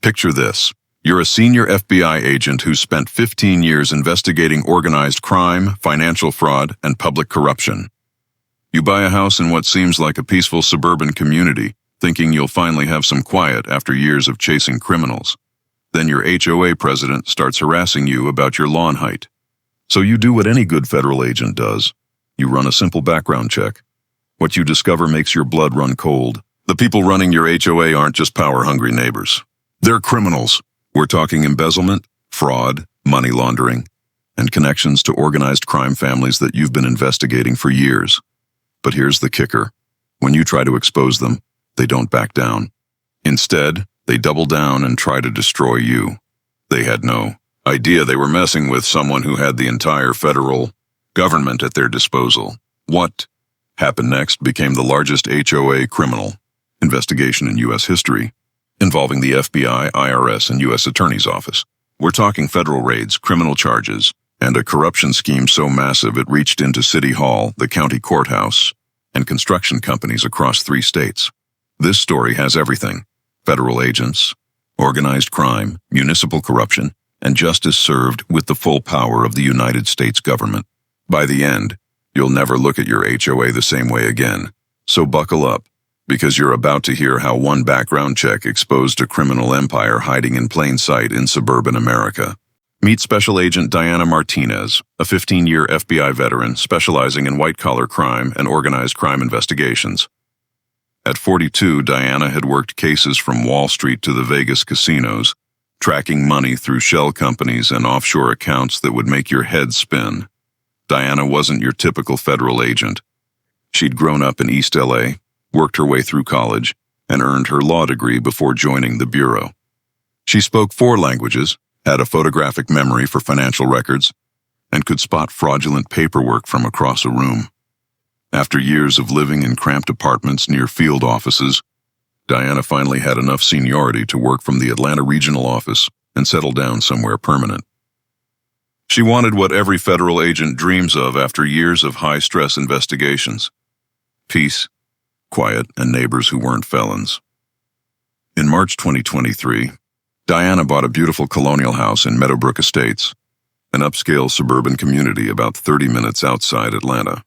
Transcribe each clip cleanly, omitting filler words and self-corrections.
Picture this. You're a senior FBI agent who spent 15 years investigating organized crime, financial fraud, and public corruption. You buy a house in what seems like a peaceful suburban community, thinking you'll finally have some quiet after years of chasing criminals. Then your HOA president starts harassing you about your lawn height. So you do what any good federal agent does. You run a simple background check. What you discover makes your blood run cold. The people running your HOA aren't just power-hungry neighbors. They're criminals. We're talking embezzlement, fraud, money laundering, and connections to organized crime families that you've been investigating for years. But here's the kicker. When you try to expose them, they don't back down. Instead, they double down and try to destroy you. They had no idea they were messing with someone who had the entire federal government at their disposal. What happened next became the largest HOA criminal investigation in U.S. history, involving the FBI, IRS, and U.S. Attorney's Office. We're talking federal raids, criminal charges, and a corruption scheme so massive it reached into City Hall, the county courthouse, and construction companies across 3 states. This story has everything: federal agents, organized crime, municipal corruption, and justice served with the full power of the United States government. By the end, you'll never look at your HOA the same way again. So buckle up, because you're about to hear how one background check exposed a criminal empire hiding in plain sight in suburban America. Meet Special Agent Diana Martinez, a 15-year FBI veteran specializing in white-collar crime and organized crime investigations. At 42, Diana had worked cases from Wall Street to the Vegas casinos, tracking money through shell companies and offshore accounts that would make your head spin. Diana wasn't your typical federal agent. She'd grown up in East LA, worked her way through college, and earned her law degree before joining the Bureau. She spoke 4 languages, had a photographic memory for financial records, and could spot fraudulent paperwork from across a room. After years of living in cramped apartments near field offices, Diana finally had enough seniority to work from the Atlanta regional office and settle down somewhere permanent. She wanted what every federal agent dreams of after years of high-stress investigations: peace, quiet, and neighbors who weren't felons. In March 2023, Diana bought a beautiful colonial house in Meadowbrook Estates, an upscale suburban community about 30 minutes outside Atlanta.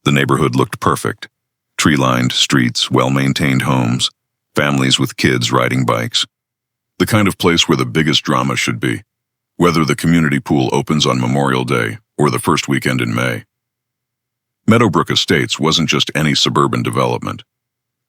The neighborhood looked perfect: tree-lined streets, well-maintained homes, families with kids riding bikes. The kind of place where the biggest drama should be, whether the community pool opens on Memorial Day or the first weekend in May. Meadowbrook Estates wasn't just any suburban development.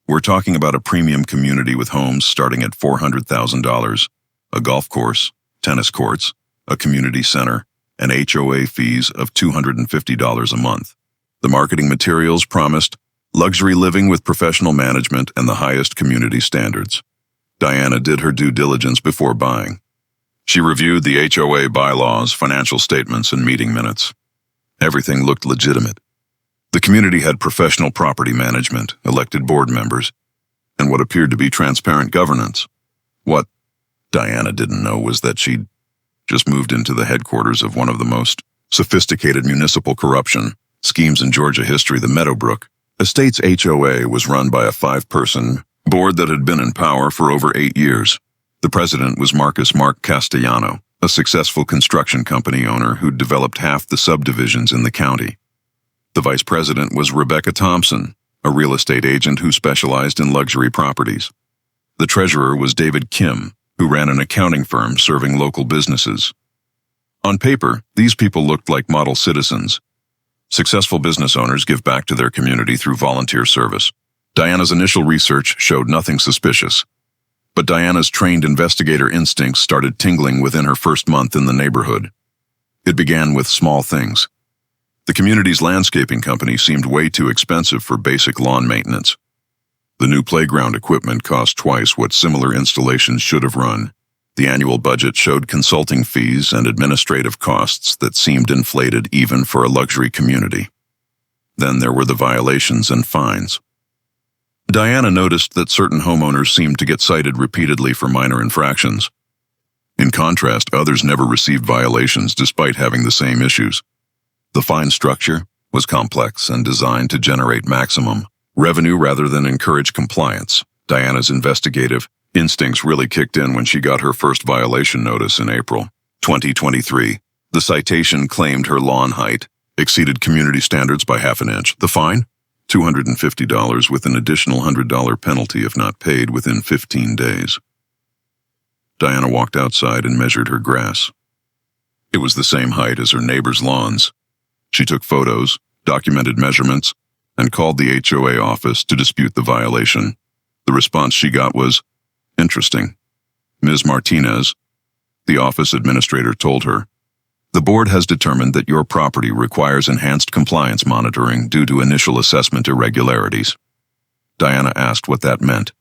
We're talking about a premium community with homes starting at $400,000, a golf course, tennis courts, a community center, and HOA fees of $250 a month. The marketing materials promised luxury living with professional management and the highest community standards. Diana did her due diligence before buying. She reviewed the HOA bylaws, financial statements, and meeting minutes. Everything looked legitimate. The community had professional property management, elected board members, and what appeared to be transparent governance. What Diana didn't know was that she'd just moved into the headquarters of one of the most sophisticated municipal corruption schemes in Georgia history. The Meadowbrook Estates HOA was run by a 5-person board that had been in power for over 8 years. The president was Mark Castellano, a successful construction company owner who'd developed half the subdivisions in the county. The vice president was Rebecca Thompson, a real estate agent who specialized in luxury properties. The treasurer was David Kim, who ran an accounting firm serving local businesses. On paper, these people looked like model citizens. Successful business owners give back to their community through volunteer service. Diana's initial research showed nothing suspicious, but Diana's trained investigator instincts started tingling within her first month in the neighborhood. It began with small things. The community's landscaping company seemed way too expensive for basic lawn maintenance. The new playground equipment cost twice what similar installations should have run. The annual budget showed consulting fees and administrative costs that seemed inflated even for a luxury community. Then there were the violations and fines. Diana noticed that certain homeowners seemed to get cited repeatedly for minor infractions. In contrast, others never received violations despite having the same issues. The fine structure was complex and designed to generate maximum revenue rather than encourage compliance. Diana's investigative Instincts really kicked in when she got her first violation notice in April 2023. The citation claimed her lawn height exceeded community standards by half an inch. The fine? $250 with an additional $100 penalty if not paid within 15 days. Diana walked outside and measured her grass. It was the same height as her neighbor's lawns. She took photos, documented measurements, and called the HOA office to dispute the violation. The response she got was, "Interesting. Ms. Martinez," the office administrator told her, "the board has determined that your property requires enhanced compliance monitoring due to initial assessment irregularities." Diana asked what that meant.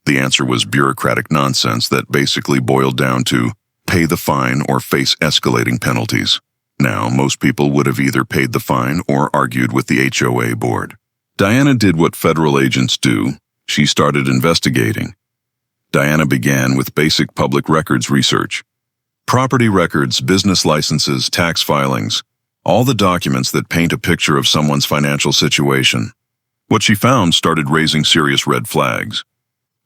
The answer was bureaucratic nonsense that basically boiled down to pay the fine or face escalating penalties. Now, most people would have either paid the fine or argued with the HOA board. Diana did what federal agents do. She started investigating. Diana began with basic public records research. Property records, business licenses, tax filings, all the documents that paint a picture of someone's financial situation. What she found started raising serious red flags.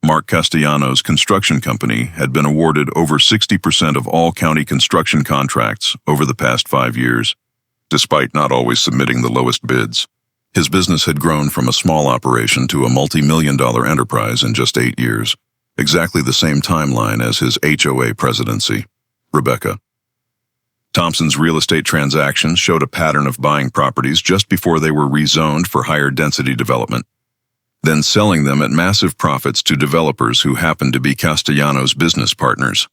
Mark Castellanos' construction company had been awarded over 60% of all county construction contracts over the past 5 years, despite not always submitting the lowest bids. His business had grown from a small operation to a multi-million-dollar enterprise in just 8 years, exactly the same timeline as his HOA presidency. Rebecca. Thompson's real estate transactions showed a pattern of buying properties just before they were rezoned for higher density development, then selling them at massive profits to developers who happened to be Castellanos' business partners.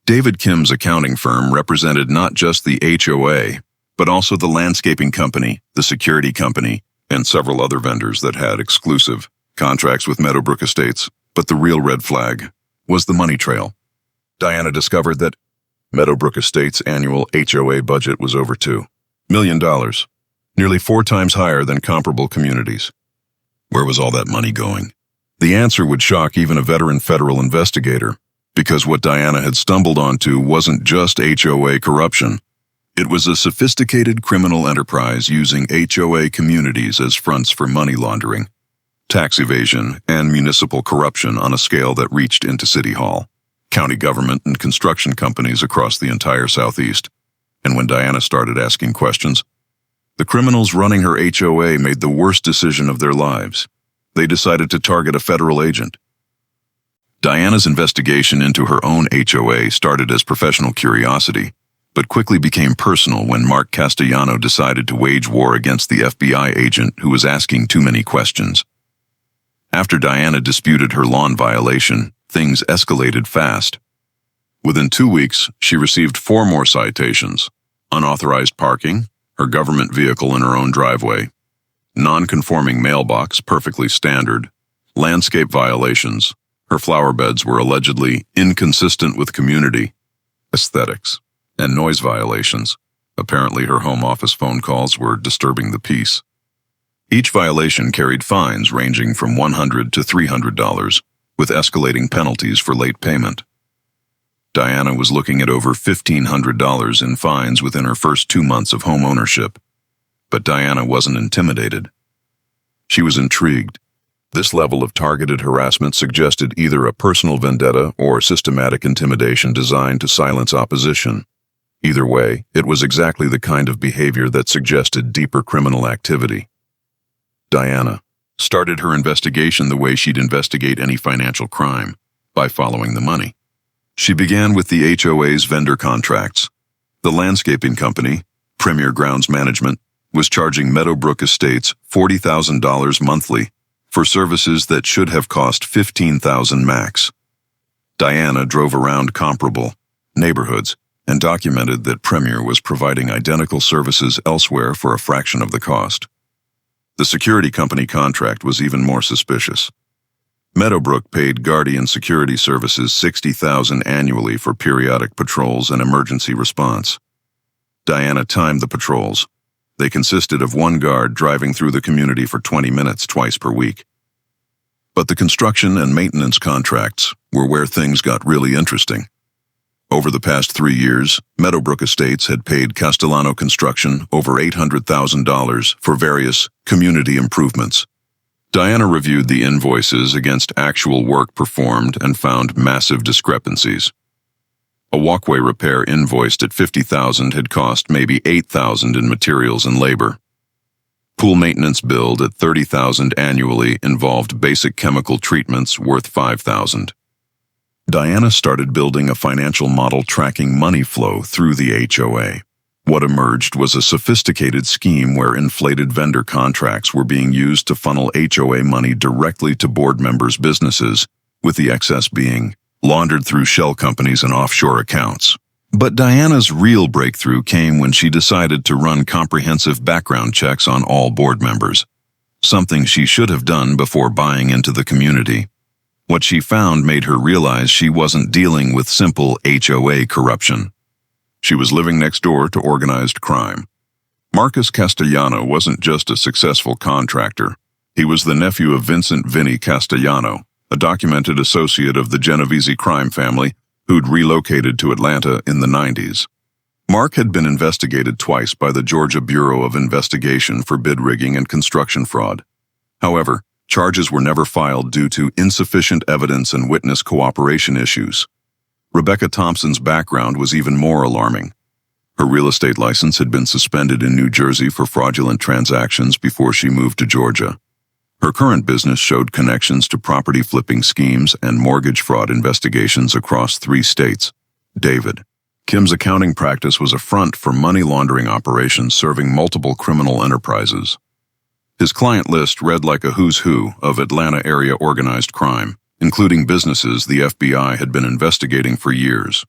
David Kim's accounting firm represented not just the HOA, but also the landscaping company, the security company, and several other vendors that had exclusive contracts with Meadowbrook Estates. But the real red flag was the money trail. Diana discovered that Meadowbrook Estates' annual HOA budget was over $2 million, nearly 4 times higher than comparable communities. Where was all that money going? The answer would shock even a veteran federal investigator, because what Diana had stumbled onto wasn't just HOA corruption. It was a sophisticated criminal enterprise using HOA communities as fronts for money laundering, tax evasion, and municipal corruption on a scale that reached into City Hall, county government, and construction companies across the entire Southeast. And when Diana started asking questions, the criminals running her HOA made the worst decision of their lives. They decided to target a federal agent. Diana's investigation into her own HOA started as professional curiosity, but quickly became personal when Mark Castellano decided to wage war against the FBI agent who was asking too many questions. After Diana disputed her lawn violation, things escalated fast. Within 2 weeks, she received 4 more citations: unauthorized parking, her government vehicle in her own driveway, non-conforming mailbox, perfectly standard, landscape violations, her flower beds were allegedly inconsistent with community, aesthetics, and noise violations. Apparently her home office phone calls were disturbing the peace. Each violation carried fines ranging from $100 to $300, with escalating penalties for late payment. Diana was looking at over $1,500 in fines within her first 2 months of home ownership. But Diana wasn't intimidated. She was intrigued. This level of targeted harassment suggested either a personal vendetta or systematic intimidation designed to silence opposition. Either way, it was exactly the kind of behavior that suggested deeper criminal activity. Diana started her investigation the way she'd investigate any financial crime, by following the money. She began with the HOA's vendor contracts. The landscaping company, Premier Grounds Management, was charging Meadowbrook Estates $40,000 monthly for services that should have cost $15,000 max. Diana drove around comparable neighborhoods and documented that Premier was providing identical services elsewhere for a fraction of the cost. The security company contract was even more suspicious. Meadowbrook paid Guardian Security Services $60,000 annually for periodic patrols and emergency response. Diana timed the patrols. They consisted of one guard driving through the community for 20 minutes twice per week. But the construction and maintenance contracts were where things got really interesting. Over the past 3 years, Meadowbrook Estates had paid Castellano Construction over $800,000 for various community improvements. Diana reviewed the invoices against actual work performed and found massive discrepancies. A walkway repair invoiced at $50,000 had cost maybe $8,000 in materials and labor. Pool maintenance billed at $30,000 annually involved basic chemical treatments worth $5,000. Diana started building a financial model tracking money flow through the HOA. What emerged was a sophisticated scheme where inflated vendor contracts were being used to funnel HOA money directly to board members' businesses, with the excess being laundered through shell companies and offshore accounts. But Diana's real breakthrough came when she decided to run comprehensive background checks on all board members, something she should have done before buying into the community. What she found made her realize she wasn't dealing with simple HOA corruption. She was living next door to organized crime. Marcus Castellano wasn't just a successful contractor. He was the nephew of Vincent "Vinny" Castellano, a documented associate of the Genovese crime family who'd relocated to Atlanta in the 90s. Mark had been investigated twice by the Georgia Bureau of Investigation for bid rigging and construction fraud. However, charges were never filed due to insufficient evidence and witness cooperation issues. Rebecca Thompson's background was even more alarming. Her real estate license had been suspended in New Jersey for fraudulent transactions before she moved to Georgia. Her current business showed connections to property flipping schemes and mortgage fraud investigations across 3 states. David. Kim's accounting practice was a front for money laundering operations serving multiple criminal enterprises. His client list read like a who's who of Atlanta area organized crime, including businesses the FBI had been investigating for years.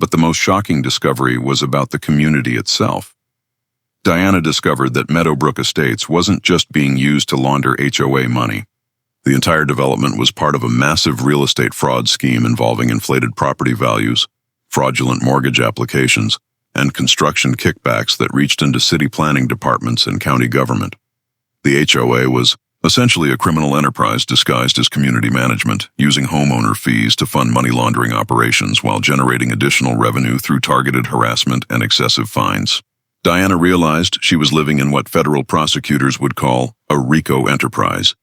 But the most shocking discovery was about the community itself. Diana discovered that Meadowbrook Estates wasn't just being used to launder HOA money. The entire development was part of a massive real estate fraud scheme involving inflated property values, fraudulent mortgage applications, and construction kickbacks that reached into city planning departments and county government. The HOA was essentially a criminal enterprise disguised as community management, using homeowner fees to fund money laundering operations while generating additional revenue through targeted harassment and excessive fines. Diana realized she was living in what federal prosecutors would call a RICO enterprise,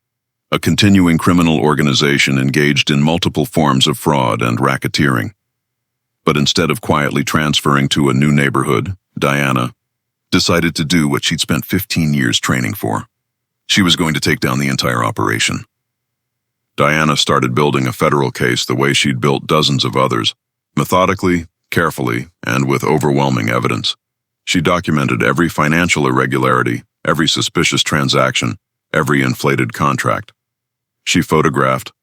a continuing criminal organization engaged in multiple forms of fraud and racketeering. But instead of quietly transferring to a new neighborhood, Diana decided to do what she'd spent 15 years training for. She was going to take down the entire operation. Diana started building a federal case the way she'd built dozens of others, methodically, carefully, and with overwhelming evidence. She documented every financial irregularity, every suspicious transaction, every inflated contract. She photographed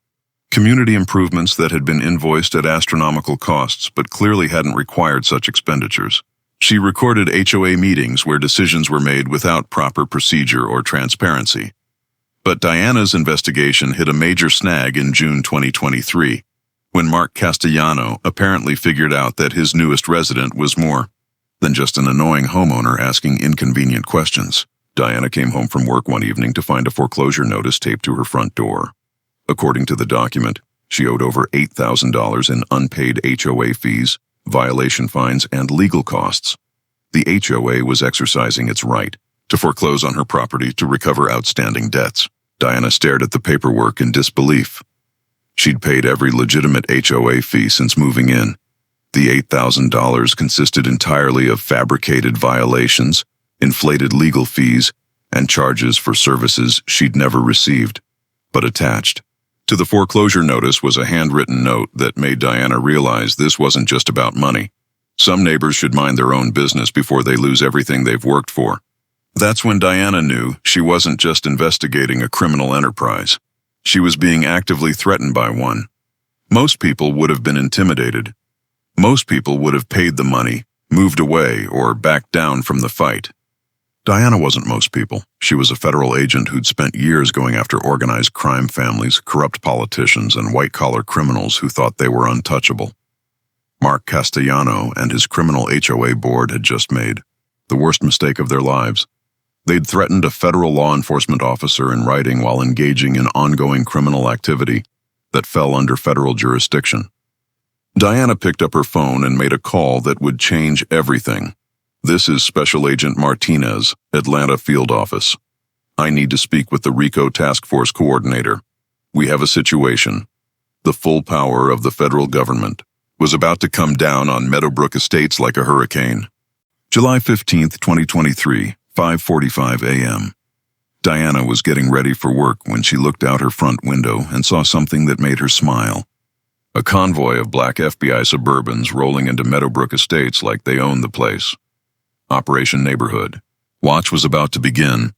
community improvements that had been invoiced at astronomical costs but clearly hadn't required such expenditures. She recorded HOA meetings where decisions were made without proper procedure or transparency. But Diana's investigation hit a major snag in June 2023, when Mark Castellano apparently figured out that his newest resident was more than just an annoying homeowner asking inconvenient questions. Diana came home from work one evening to find a foreclosure notice taped to her front door. According to the document, she owed over $8,000 in unpaid HOA fees, violation fines, and legal costs. The HOA was exercising its right to foreclose on her property to recover outstanding debts. Diana stared at the paperwork in disbelief. She'd paid every legitimate HOA fee since moving in. The $8,000 consisted entirely of fabricated violations, inflated legal fees, and charges for services she'd never received. But attached to the foreclosure notice was a handwritten note that made Diana realize this wasn't just about money. Some neighbors should mind their own business before they lose everything they've worked for. That's when Diana knew she wasn't just investigating a criminal enterprise. She was being actively threatened by one. Most people would have been intimidated. Most people would have paid the money, moved away, or backed down from the fight. Diana wasn't most people. She was a federal agent who'd spent years going after organized crime families, corrupt politicians, and white-collar criminals who thought they were untouchable. Mark Castellano and his criminal HOA board had just made the worst mistake of their lives. They'd threatened a federal law enforcement officer in writing while engaging in ongoing criminal activity that fell under federal jurisdiction. Diana picked up her phone and made a call that would change everything. "This is Special Agent Martinez, Atlanta Field Office." I need to speak with the RICO Task Force Coordinator. We have a situation. The full power of the federal government was about to come down on Meadowbrook Estates like a hurricane. July 15, 2023, 5:45 a.m. Diana was getting ready for work when she looked out her front window and saw something that made her smile. A convoy of black FBI Suburbans rolling into Meadowbrook Estates like they owned the place. Operation Neighborhood. Watch was about to begin.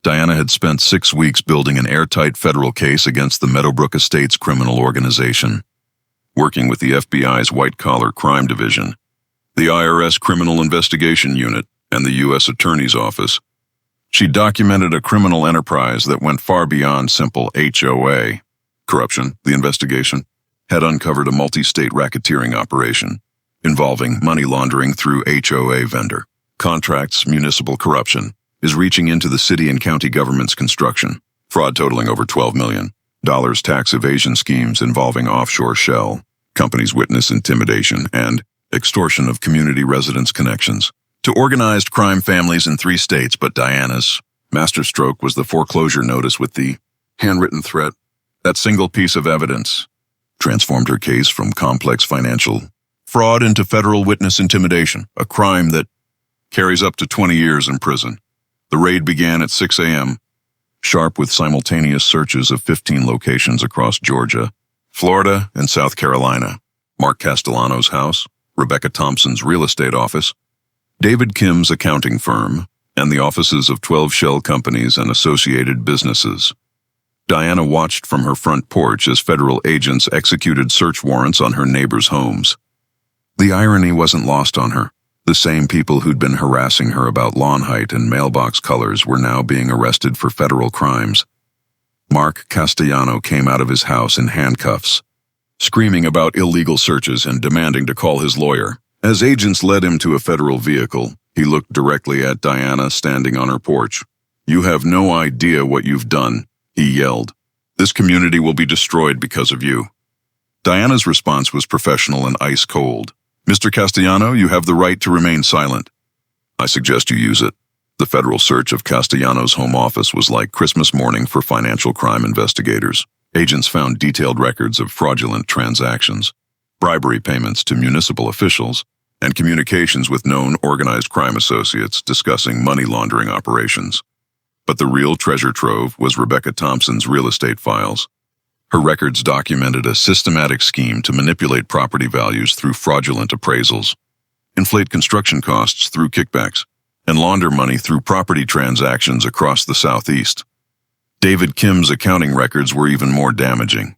Diana had spent 6 weeks building an airtight federal case against the Meadowbrook Estates criminal organization. Working with the FBI's white-collar crime division, the IRS Criminal Investigation Unit, and the U.S. Attorney's Office, she documented a criminal enterprise that went far beyond simple HOA. Corruption, the investigation, had uncovered a multi-state racketeering operation involving money laundering through HOA vendor contracts. Municipal corruption is reaching into the city and county government's construction, fraud totaling over $12 million. Tax evasion schemes involving offshore shell companies, witness intimidation, and extortion of community residents' connections to organized crime families in 3 states. But Diana's masterstroke was the foreclosure notice with the handwritten threat. That single piece of evidence transformed her case from complex financial fraud into federal witness intimidation, a crime that carries up to 20 years in prison. The raid began at 6 a.m., sharp, with simultaneous searches of 15 locations across Georgia, Florida, and South Carolina. Mark Castellano's house, Rebecca Thompson's real estate office, David Kim's accounting firm, and the offices of 12 shell companies and associated businesses. Diana watched from her front porch as federal agents executed search warrants on her neighbors' homes. The irony wasn't lost on her. The same people who'd been harassing her about lawn height and mailbox colors were now being arrested for federal crimes. Mark Castellano came out of his house in handcuffs, screaming about illegal searches and demanding to call his lawyer. As agents led him to a federal vehicle, he looked directly at Diana standing on her porch. "You have no idea what you've done," he yelled. "This community will be destroyed because of you." Diana's response was professional and ice cold. "Mr. Castellano, you have the right to remain silent. I suggest you use it." The federal search of Castellano's home office was like Christmas morning for financial crime investigators. Agents found detailed records of fraudulent transactions, bribery payments to municipal officials, and communications with known organized crime associates discussing money laundering operations. But the real treasure trove was Rebecca Thompson's real estate files. Her records documented a systematic scheme to manipulate property values through fraudulent appraisals, inflate construction costs through kickbacks, and launder money through property transactions across the Southeast. David Kim's accounting records were even more damaging.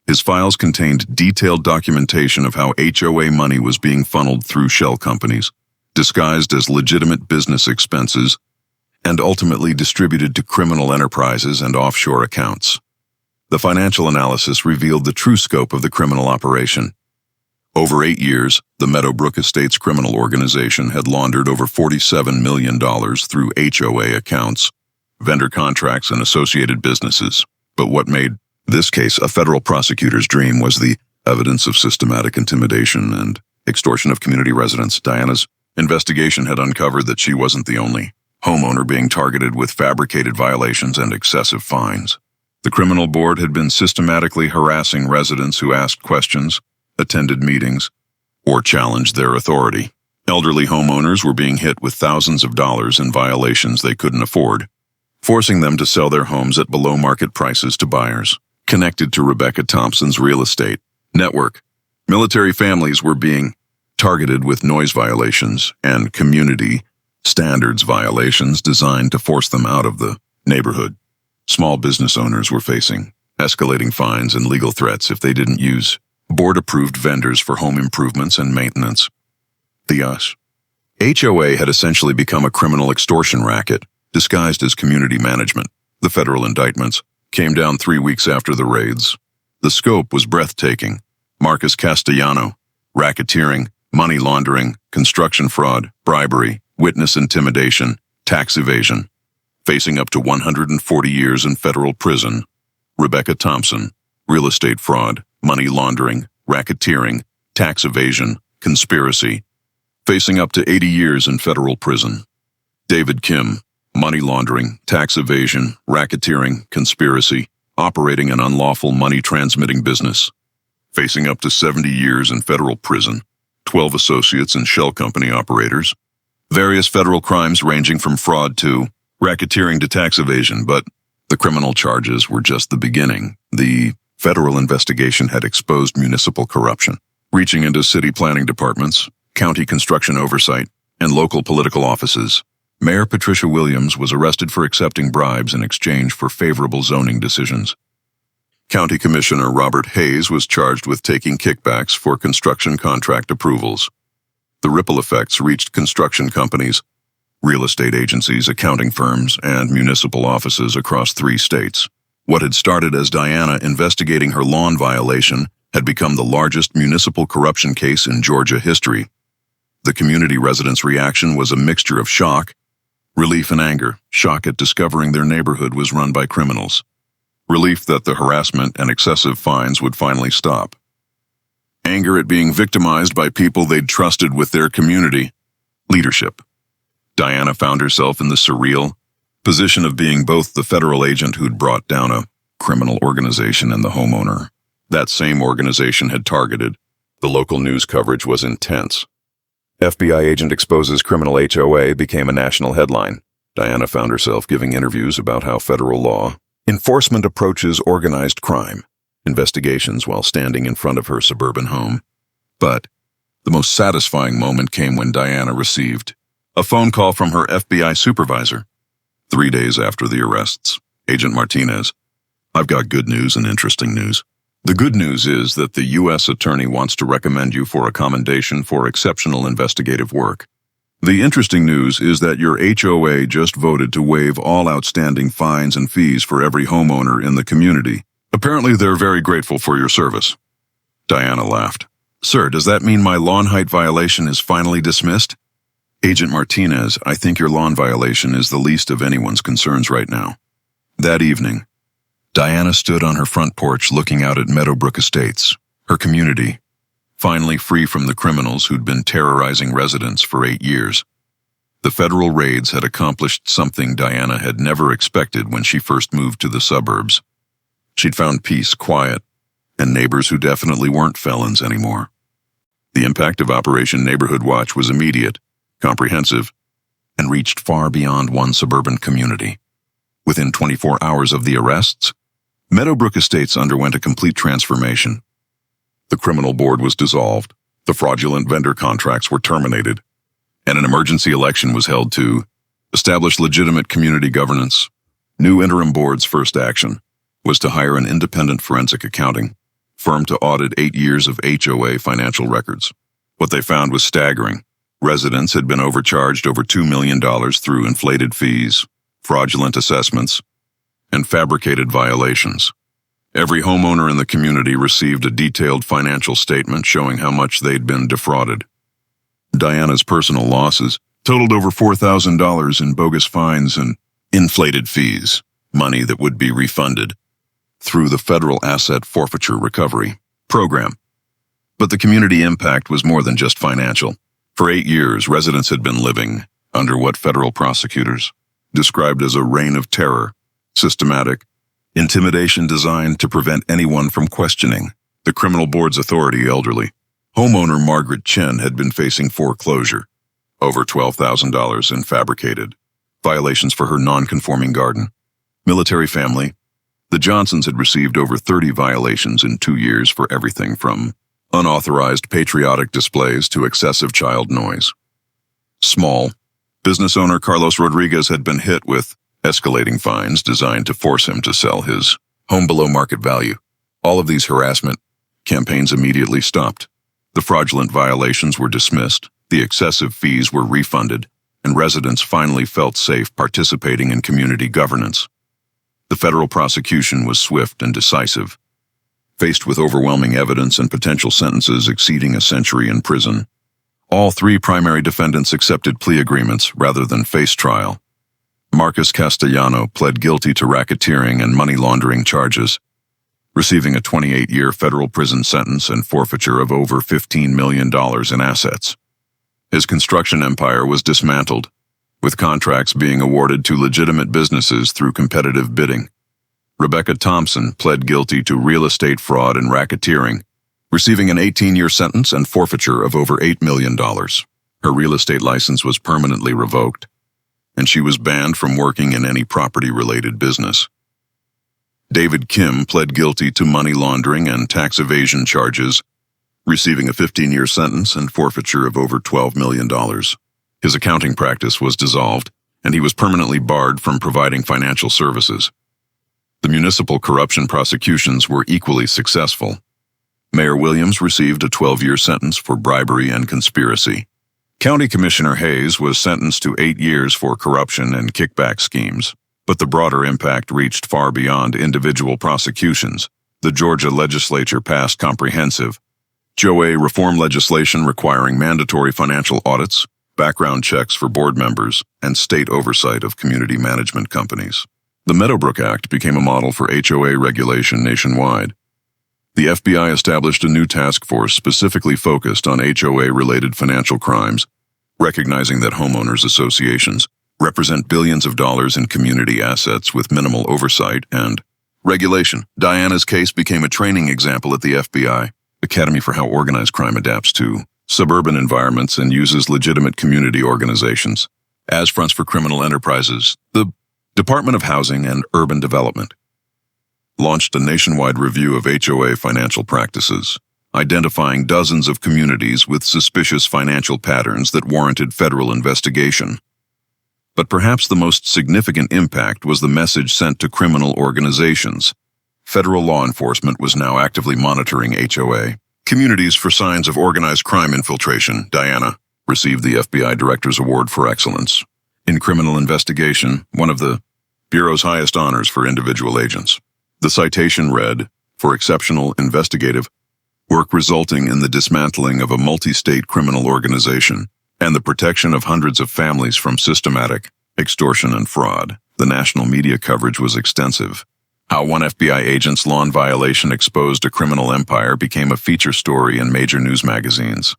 His files contained detailed documentation of how HOA money was being funneled through shell companies, disguised as legitimate business expenses, and ultimately distributed to criminal enterprises and offshore accounts. The financial analysis revealed the true scope of the criminal operation. Over 8 years, the Meadowbrook Estates criminal organization had laundered over $47 million through HOA accounts, vendor contracts, and associated businesses. But what made this case a federal prosecutor's dream was the evidence of systematic intimidation and extortion of community residents. Diana's investigation had uncovered that she wasn't the only homeowner being targeted with fabricated violations and excessive fines. The criminal board had been systematically harassing residents who asked questions, attended meetings, or challenged their authority. Elderly homeowners were being hit with thousands of dollars in violations they couldn't afford, forcing them to sell their homes at below-market prices to buyers. Connected to Rebecca Thompson's real estate network, military families were being targeted with noise violations and community standards violations designed to force them out of the neighborhood. Small business owners were facing escalating fines and legal threats if they didn't use board-approved vendors for home improvements and maintenance. The HOA had essentially become a criminal extortion racket, disguised as community management. The federal indictments came down 3 weeks after the raids. The scope was breathtaking. Marcus Castellano, racketeering, money laundering, construction fraud, bribery, witness intimidation, tax evasion. Facing up to 140 years in federal prison. Rebecca Thompson, real estate fraud, money laundering, racketeering, tax evasion, conspiracy. Facing up to 80 years in federal prison. David Kim, money laundering, tax evasion, racketeering, conspiracy, operating an unlawful money-transmitting business. Facing up to 70 years in federal prison, 12 associates and shell company operators. Various federal crimes ranging from fraud to racketeering to tax evasion, but the criminal charges were just the beginning. The federal investigation had exposed municipal corruption, reaching into city planning departments, county construction oversight, and local political offices. Mayor Patricia Williams was arrested for accepting bribes in exchange for favorable zoning decisions. County Commissioner Robert Hayes was charged with taking kickbacks for construction contract approvals. The ripple effects reached construction companies, real estate agencies, accounting firms, and municipal offices across 3 states. What had started as Diana investigating her lawn violation had become the largest municipal corruption case in Georgia history. The community residents' reaction was a mixture of shock, relief and anger. Shock at discovering their neighborhood was run by criminals. Relief that the harassment and excessive fines would finally stop. Anger at being victimized by people they'd trusted with their community. Leadership. Diana found herself in the surreal position of being both the federal agent who'd brought down a criminal organization and the homeowner that same organization had targeted. The local news coverage was intense. FBI agent exposes criminal HOA became a national headline. Diana found herself giving interviews about how federal law enforcement approaches organized crime, investigations while standing in front of her suburban home. But the most satisfying moment came when Diana received a phone call from her FBI supervisor. 3 days after the arrests, Agent Martinez, "I've got good news and interesting news. The good news is that the U.S. Attorney wants to recommend you for a commendation for exceptional investigative work. The interesting news is that your HOA just voted to waive all outstanding fines and fees for every homeowner in the community. Apparently they're very grateful for your service." Diana laughed. "Sir, does that mean my lawn height violation is finally dismissed?" "Agent Martinez, I think your lawn violation is the least of anyone's concerns right now." That evening, Diana stood on her front porch looking out at Meadowbrook Estates, her community, finally free from the criminals who'd been terrorizing residents for 8 years. The federal raids had accomplished something Diana had never expected when she first moved to the suburbs. She'd found peace, quiet, and neighbors who definitely weren't felons anymore. The impact of Operation Neighborhood Watch was immediate, comprehensive, and reached far beyond one suburban community. Within 24 hours of the arrests, Meadowbrook Estates underwent a complete transformation. The criminal board was dissolved, the fraudulent vendor contracts were terminated, and an emergency election was held to establish legitimate community governance. New interim board's first action was to hire an independent forensic accounting firm to audit 8 years of HOA financial records. What they found was staggering. Residents had been overcharged over $2 million through inflated fees, fraudulent assessments, and fabricated violations. Every homeowner in the community received a detailed financial statement showing how much they'd been defrauded. Diana's personal losses totaled over $4,000 in bogus fines and inflated fees, money that would be refunded through the Federal Asset Forfeiture Recovery Program. But the community impact was more than just financial. For 8 years, residents had been living under what federal prosecutors described as a reign of terror, systematic intimidation designed to prevent anyone from questioning the criminal board's authority. Elderly homeowner Margaret Chen had been facing foreclosure, over $12,000 in fabricated violations for her non-conforming garden. Military family, the Johnsons had received over 30 violations in 2 years for everything from unauthorized patriotic displays to excessive child noise. Small business owner Carlos Rodriguez had been hit with escalating fines designed to force him to sell his home below market value. All of these harassment campaigns immediately stopped. The fraudulent violations were dismissed, the excessive fees were refunded, and residents finally felt safe participating in community governance. The federal prosecution was swift and decisive. Faced with overwhelming evidence and potential sentences exceeding a century in prison, all 3 primary defendants accepted plea agreements rather than face trial. Marcus Castellano pled guilty to racketeering and money laundering charges, receiving a 28-year federal prison sentence and forfeiture of over $15 million in assets. His construction empire was dismantled, with contracts being awarded to legitimate businesses through competitive bidding. Rebecca Thompson pled guilty to real estate fraud and racketeering, receiving an 18-year sentence and forfeiture of over $8 million. Her real estate license was permanently revoked, and she was banned from working in any property-related business. David Kim pled guilty to money laundering and tax evasion charges, receiving a 15-year sentence and forfeiture of over $12 million. His accounting practice was dissolved, and he was permanently barred from providing financial services. The municipal corruption prosecutions were equally successful. Mayor Williams received a 12-year sentence for bribery and conspiracy. County Commissioner Hayes was sentenced to 8 years for corruption and kickback schemes, but the broader impact reached far beyond individual prosecutions. The Georgia legislature passed comprehensive HOA reform legislation requiring mandatory financial audits, background checks for board members, and state oversight of community management companies. The Meadowbrook Act became a model for HOA regulation nationwide. The FBI established a new task force specifically focused on HOA-related financial crimes, recognizing that homeowners associations represent billions of dollars in community assets with minimal oversight and regulation. Diana's case became a training example at the FBI Academy for how organized crime adapts to suburban environments and uses legitimate community organizations as fronts for criminal enterprises. The Department of Housing and Urban Development launched a nationwide review of HOA financial practices, identifying dozens of communities with suspicious financial patterns that warranted federal investigation. But perhaps the most significant impact was the message sent to criminal organizations. Federal law enforcement was now actively monitoring HOA communities for signs of organized crime infiltration. Diana received the FBI Director's Award for Excellence in Criminal Investigation, one of the Bureau's highest honors for individual agents. The citation read, "For exceptional investigative work resulting in the dismantling of a multi-state criminal organization and the protection of hundreds of families from systematic extortion and fraud." The national media coverage was extensive. How one FBI agent's lawn violation exposed a criminal empire became a feature story in major news magazines.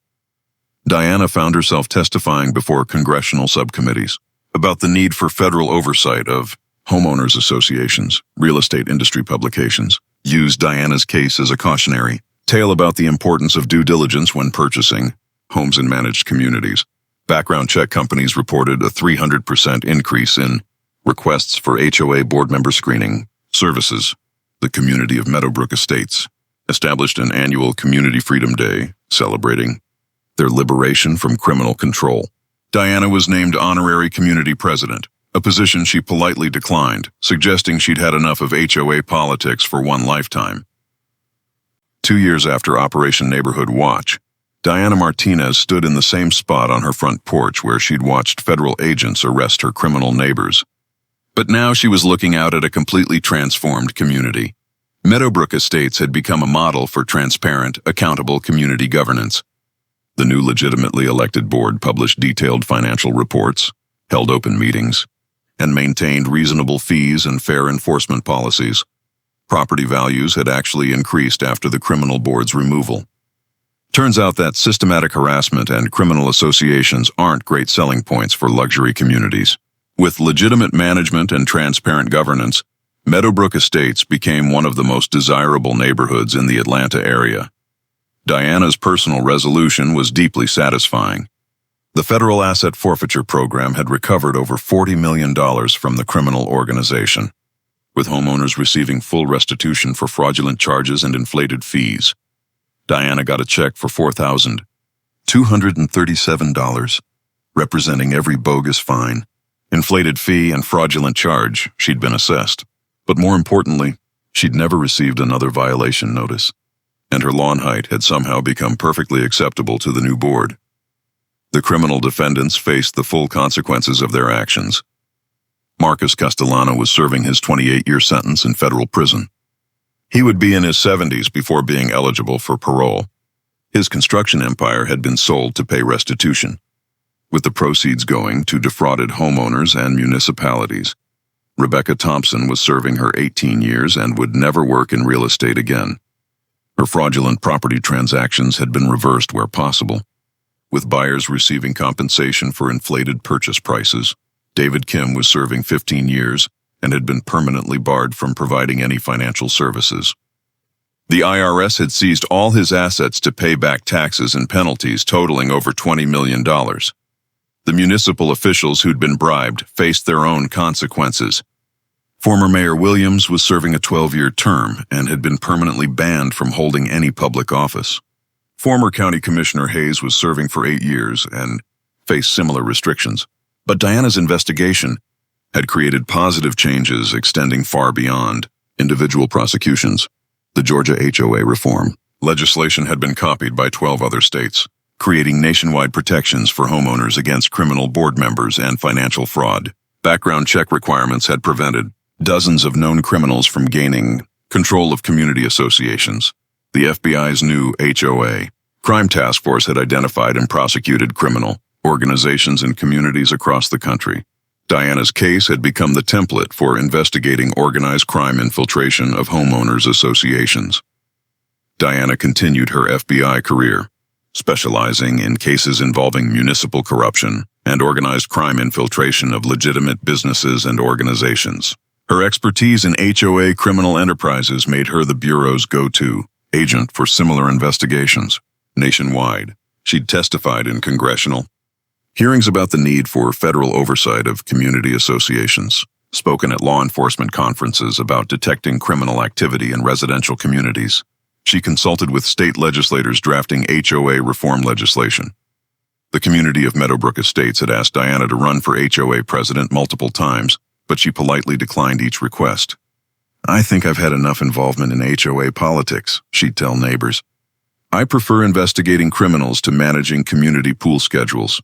Diana found herself testifying before congressional subcommittees about the need for federal oversight of homeowners associations. Real estate industry publications used Diana's case as a cautionary tale about the importance of due diligence when purchasing homes in managed communities. Background check companies reported a 300% increase in requests for HOA board member screening services. The community of Meadowbrook Estates established an annual Community Freedom Day, celebrating their liberation from criminal control. Diana was named honorary community president, a position she politely declined, suggesting she'd had enough of HOA politics for one lifetime. 2 years after Operation Neighborhood Watch, Diana Martinez stood in the same spot on her front porch where she'd watched federal agents arrest her criminal neighbors. But now she was looking out at a completely transformed community. Meadowbrook Estates had become a model for transparent, accountable community governance. The new legitimately elected board published detailed financial reports, held open meetings, and maintained reasonable fees and fair enforcement policies. Property values had actually increased after the criminal board's removal. Turns out that systematic harassment and criminal associations aren't great selling points for luxury communities. With legitimate management and transparent governance, Meadowbrook Estates became one of the most desirable neighborhoods in the Atlanta area. Diana's personal resolution was deeply satisfying. The federal asset forfeiture program had recovered over $40 million from the criminal organization, with homeowners receiving full restitution for fraudulent charges and inflated fees. Diana got a check for $4,237, representing every bogus fine, inflated fee, and fraudulent charge she'd been assessed. But more importantly, she'd never received another violation notice, and her lawn height had somehow become perfectly acceptable to the new board. The criminal defendants faced the full consequences of their actions. Marcus Castellano was serving his 28-year sentence in federal prison. He would be in his 70s before being eligible for parole. His construction empire had been sold to pay restitution, with the proceeds going to defrauded homeowners and municipalities. Rebecca Thompson was serving her 18 years and would never work in real estate again. Her fraudulent property transactions had been reversed where possible, with buyers receiving compensation for inflated purchase prices. David Kim was serving 15 years and had been permanently barred from providing any financial services. The IRS had seized all his assets to pay back taxes and penalties totaling over $20 million. The municipal officials who'd been bribed faced their own consequences. Former Mayor Williams was serving a 12-year term and had been permanently banned from holding any public office. Former County Commissioner Hayes was serving for 8 years and faced similar restrictions. But Diana's investigation had created positive changes extending far beyond individual prosecutions. The Georgia HOA reform legislation had been copied by 12 other states, creating nationwide protections for homeowners against criminal board members and financial fraud. Background check requirements had prevented dozens of known criminals from gaining control of community associations. The FBI's new HOA crime task force had identified and prosecuted criminal organizations and communities across the country. Diana's case had become the template for investigating organized crime infiltration of homeowners associations. Diana continued her FBI career, specializing in cases involving municipal corruption and organized crime infiltration of legitimate businesses and organizations. Her expertise in HOA criminal enterprises made her the Bureau's go-to agent for similar investigations nationwide. She'd testified in Congressional hearings about the need for federal oversight of community associations, spoken at law enforcement conferences about detecting criminal activity in residential communities. She consulted with state legislators drafting HOA reform legislation. The community of Meadowbrook Estates had asked Diana to run for HOA president multiple times, but she politely declined each request. "I think I've had enough involvement in HOA politics," she'd tell neighbors. "I prefer investigating criminals to managing community pool schedules."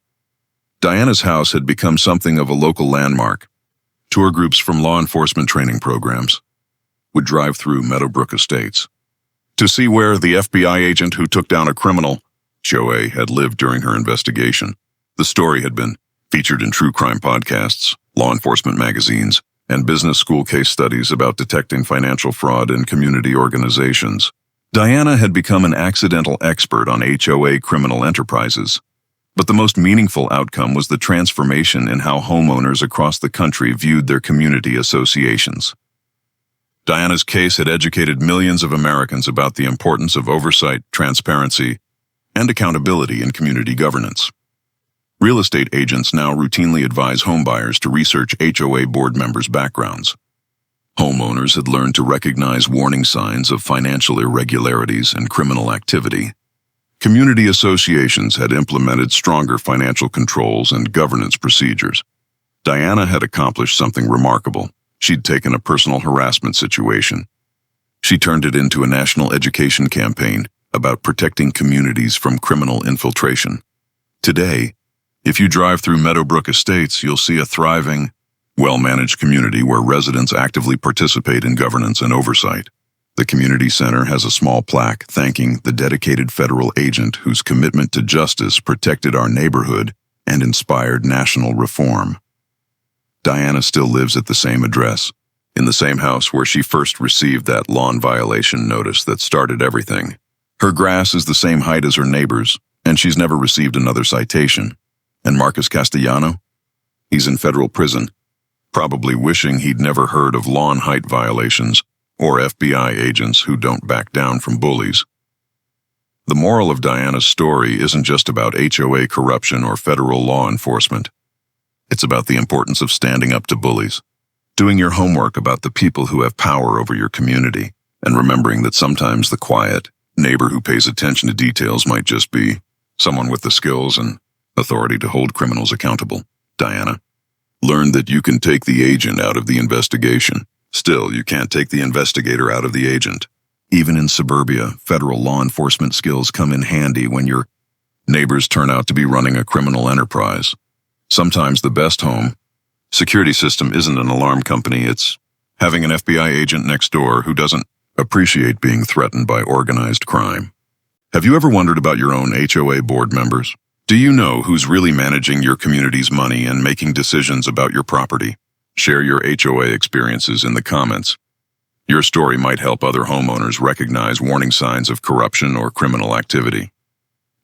Diana's house had become something of a local landmark. Tour groups from law enforcement training programs would drive through Meadowbrook Estates to see where the FBI agent who took down a criminal HOA had lived during her investigation. The story had been featured in true crime podcasts, law enforcement magazines, and business school case studies about detecting financial fraud in community organizations. Diana had become an accidental expert on HOA criminal enterprises. But the most meaningful outcome was the transformation in how homeowners across the country viewed their community associations. Diana's case had educated millions of Americans about the importance of oversight, transparency, and accountability in community governance. Real estate agents now routinely advise homebuyers to research HOA board members' backgrounds. Homeowners had learned to recognize warning signs of financial irregularities and criminal activity. Community associations had implemented stronger financial controls and governance procedures. Diana had accomplished something remarkable. She'd taken a personal harassment situation. She turned it into a national education campaign about protecting communities from criminal infiltration. Today, if you drive through Meadowbrook Estates, you'll see a thriving, well-managed community where residents actively participate in governance and oversight. The community center has a small plaque thanking the dedicated federal agent whose commitment to justice protected our neighborhood and inspired national reform. Diana still lives at the same address, in the same house where she first received that lawn violation notice that started everything. Her grass is the same height as her neighbor's, and she's never received another citation. And Marcus Castellano? He's in federal prison, probably wishing he'd never heard of lawn height violations or FBI agents who don't back down from bullies. The moral of Diana's story isn't just about HOA corruption or federal law enforcement. It's about the importance of standing up to bullies, doing your homework about the people who have power over your community, and remembering that sometimes the quiet neighbor who pays attention to details might just be someone with the skills and authority to hold criminals accountable. Diana learned that you can take the agent out of the investigation. Still, you can't take the investigator out of the agent. Even in suburbia, federal law enforcement skills come in handy when your neighbors turn out to be running a criminal enterprise. Sometimes the best home security system isn't an alarm company, it's having an FBI agent next door who doesn't appreciate being threatened by organized crime. Have you ever wondered about your own HOA board members? Do you know who's really managing your community's money and making decisions about your property? Share your HOA experiences in the comments. Your story might help other homeowners recognize warning signs of corruption or criminal activity.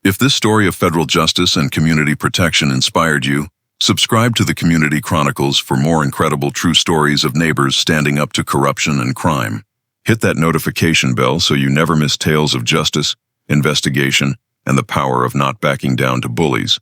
If this story of federal justice and community protection inspired you, Subscribe to the Community Chronicles for more incredible true stories of neighbors standing up to corruption and crime. Hit that notification bell so you never miss tales of justice, investigation, and the power of not backing down to bullies.